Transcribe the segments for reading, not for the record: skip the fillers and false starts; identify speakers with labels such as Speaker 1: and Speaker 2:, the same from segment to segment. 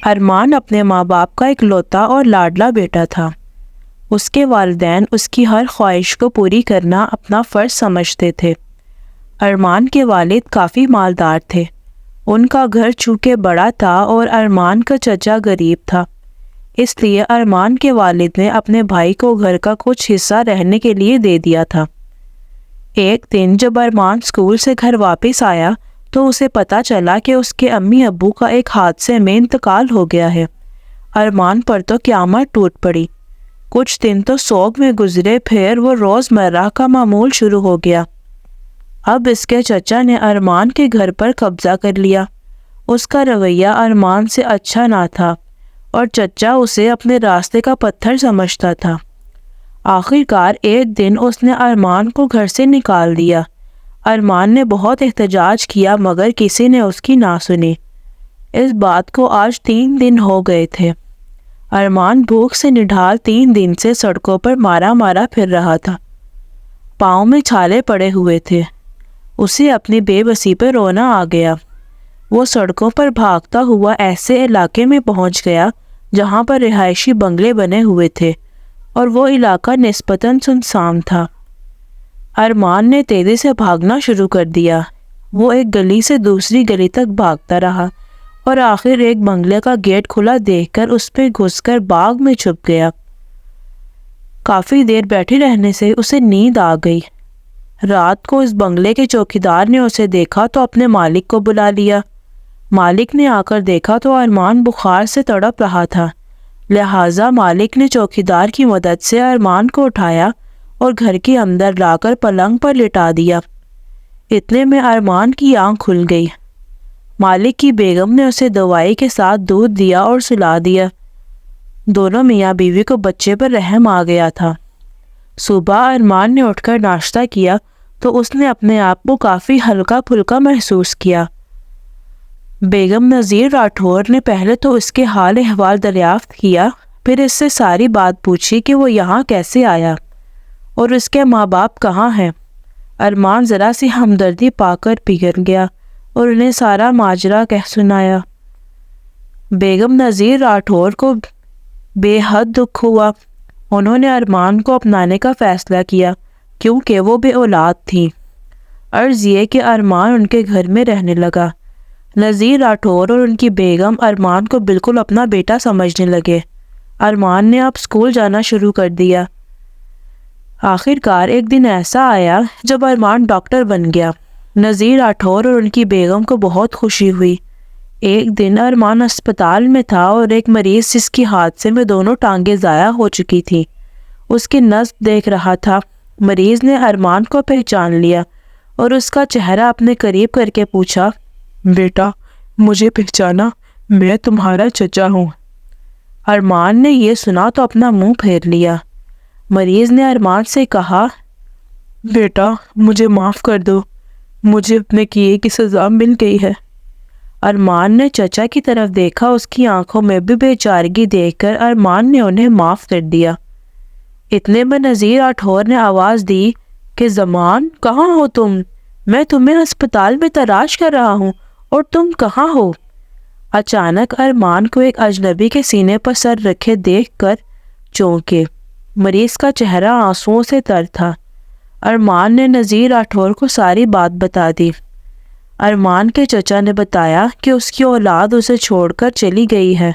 Speaker 1: ارمان اپنے ماں باپ کا اکلوتا اور لاڈلا بیٹا تھا۔ اس کے والدین اس کی ہر خواہش کو پوری کرنا اپنا فرض سمجھتے تھے۔ ارمان کے والد کافی مالدار تھے۔ ان کا گھر چونکہ بڑا تھا اور ارمان کا چچا غریب تھا، اس لیے ارمان کے والد نے اپنے بھائی کو گھر کا کچھ حصہ رہنے کے لیے دے دیا تھا۔ ایک دن جب ارمان اسکول سے گھر واپس آیا تو اسے پتہ چلا کہ اس کے امی ابو کا ایک حادثے میں انتقال ہو گیا ہے۔ ارمان پر تو قیامت ٹوٹ پڑی۔ کچھ دن تو سوگ میں گزرے، پھر وہ روزمرہ کا معمول شروع ہو گیا۔ اب اس کے چچا نے ارمان کے گھر پر قبضہ کر لیا۔ اس کا رویہ ارمان سے اچھا نہ تھا اور چچا اسے اپنے راستے کا پتھر سمجھتا تھا۔ آخر کار ایک دن اس نے ارمان کو گھر سے نکال دیا۔ ارمان نے بہت احتجاج کیا مگر کسی نے اس کی نہ سنی۔ اس بات کو آج 3 دن ہو گئے تھے۔ ارمان بھوک سے نڈھال 3 دن سے سڑکوں پر مارا مارا پھر رہا تھا۔ پاؤں میں چھالے پڑے ہوئے تھے۔ اسے اپنی بے بسی پہ رونا آ گیا۔ وہ سڑکوں پر بھاگتا ہوا ایسے علاقے میں پہنچ گیا جہاں پر رہائشی بنگلے بنے ہوئے تھے اور وہ علاقہ نسبتاً سنسان تھا۔ ارمان نے تیزی سے بھاگنا شروع کر دیا۔ وہ ایک گلی سے دوسری گلی تک بھاگتا رہا اور آخر ایک بنگلے کا گیٹ کھلا دیکھ کر اس پہ گھس کر باغ میں چھپ گیا۔ کافی دیر بیٹھے رہنے سے اسے نیند آ گئی۔ رات کو اس بنگلے کے چوکیدار نے اسے دیکھا تو اپنے مالک کو بلا لیا۔ مالک نے آ کر دیکھا تو ارمان بخار سے تڑپ رہا تھا، لہٰذا مالک نے چوکیدار کی مدد سے ارمان کو اٹھایا اور گھر کے اندر لا کر پلنگ پر لٹا دیا۔ اتنے میں ارمان کی آنکھ کھل گئی۔ مالک کی بیگم نے اسے دوائی کے ساتھ دودھ دیا اور سلا دیا۔ دونوں میاں بیوی کو بچے پر رحم آ گیا تھا۔ صبح ارمان نے اٹھ کر ناشتہ کیا تو اس نے اپنے آپ کو کافی ہلکا پھلکا محسوس کیا۔ بیگم نذیر راٹھور نے پہلے تو اس کے حال احوال دریافت کیا، پھر اس سے ساری بات پوچھی کہ وہ یہاں کیسے آیا اور اس کے ماں باپ کہاں ہیں۔ ارمان ذرا سی ہمدردی پا کر پگھل گیا اور انہیں سارا ماجرا کہہ سنایا۔ بیگم نذیر راٹھور کو بے حد دکھ ہوا۔ انہوں نے ارمان کو اپنانے کا فیصلہ کیا کیونکہ وہ بے اولاد تھی۔ عرض یہ کہ ارمان ان کے گھر میں رہنے لگا۔ نذیر راٹھور اور ان کی بیگم ارمان کو بالکل اپنا بیٹا سمجھنے لگے۔ ارمان نے اب اسکول جانا شروع کر دیا۔ آخر کار ایک دن ایسا آیا جب ارمان ڈاکٹر بن گیا۔ نذیر راٹھور اور ان کی بیگم کو بہت خوشی ہوئی۔ ایک دن ارمان اسپتال میں تھا اور ایک مریض جس کی حادثے میں دونوں ٹانگیں ضائع ہو چکی تھی اس کی نبض دیکھ رہا تھا۔ مریض نے ارمان کو پہچان لیا اور اس کا چہرہ اپنے قریب کر کے پوچھا، بیٹا مجھے پہچانا؟ میں تمہارا چچا ہوں۔ ارمان نے یہ سنا تو اپنا منہ پھیر لیا۔ مریض نے ارمان سے کہا، بیٹا مجھے معاف کر دو، مجھے اپنے کیے کی سزا مل گئی ہے۔ ارمان نے چچا کی طرف دیکھا، اس کی آنکھوں میں بھی بے چارگی دیکھ کر ارمان نے انہیں معاف کر دیا۔ اتنے میں نذیر راٹھور نے آواز دی کہ زمان کہاں ہو تم؟ میں تمہیں اسپتال میں تلاش کر رہا ہوں اور تم کہاں ہو؟ اچانک ارمان کو ایک اجنبی کے سینے پر سر رکھے دیکھ کر چونکے۔ مریض کا چہرہ آنسوؤں سے تر تھا۔ ارمان نے نذیر راٹھور کو ساری بات بتا دی۔ ارمان کے چچا نے بتایا کہ اس کی اولاد اسے چھوڑ کر چلی گئی ہے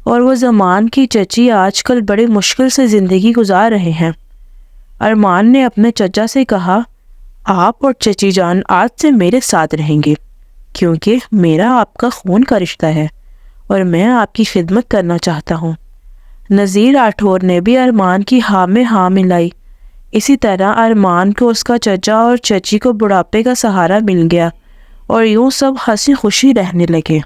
Speaker 1: اور وہ زمان کی چچی آج کل بڑی مشکل سے زندگی گزار رہے ہیں۔ ارمان نے اپنے چچا سے کہا، آپ اور چچی جان آج سے میرے ساتھ رہیں گے کیونکہ میرا آپ کا خون کا رشتہ ہے اور میں آپ کی خدمت کرنا چاہتا ہوں۔ نذیر راٹھور نے بھی ارمان کی ہاں میں ہاں ملائی۔ اسی طرح ارمان کو اس کا چچا اور چچی کو بڑھاپے کا سہارا مل گیا اور یوں سب ہنسی خوشی رہنے لگے۔